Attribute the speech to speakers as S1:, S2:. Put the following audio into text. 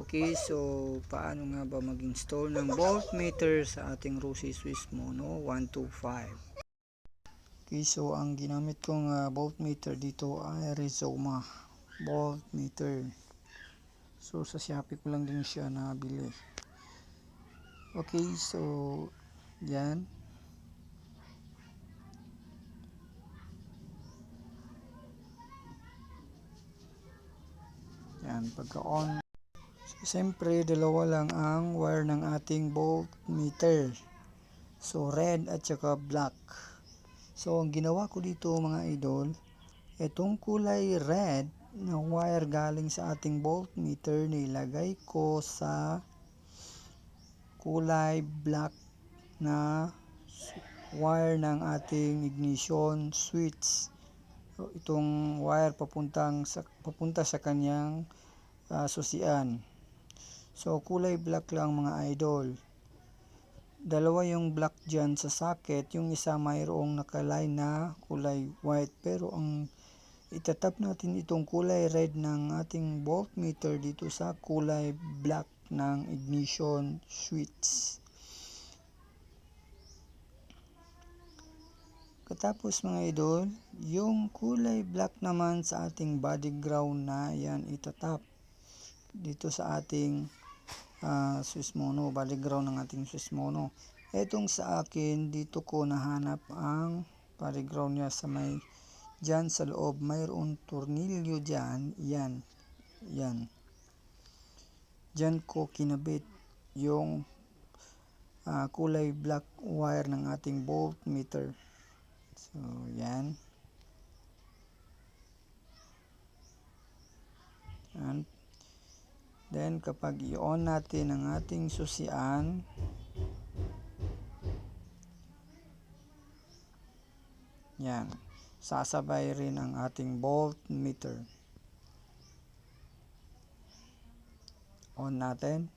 S1: Okay, so paano nga ba mag-install ng voltmeter sa ating Rizoma 125? Okay, so ang ginamit kong voltmeter dito ay Rizoma voltmeter. So sa Shopee ko lang din siya nabili. Okay, so yan. Yan, pagka-on. So, siyempre, dalawa lang ang wire ng ating voltmeter. So, red at saka black. So, ang ginawa ko dito mga idol, itong kulay red na wire galing sa ating voltmeter nilagay ko sa kulay black na wire ng ating ignition switch. So, itong wire papunta sa kanyang susian. So, kulay black lang mga idol. Dalawa yung black dyan sa socket, yung isa mayroong nakaline na kulay white. Pero ang itatap natin itong kulay red ng ating voltmeter dito sa kulay black ng ignition switch. Katapos mga idol, yung kulay black naman sa ating body ground na yan itatap dito sa ating Rizoma, body ground ng ating Rizoma. Etong sa akin, dito ko nahanap ang body ground niya sa may dyan sa loob. Mayroon tornilyo dyan. Yan. Dyan ko kinabit yung kulay black wire ng ating voltmeter. So, yan. Yan. Then, kapag i-on natin ang ating susian, yan, sasabay rin ang ating voltmeter. On natin.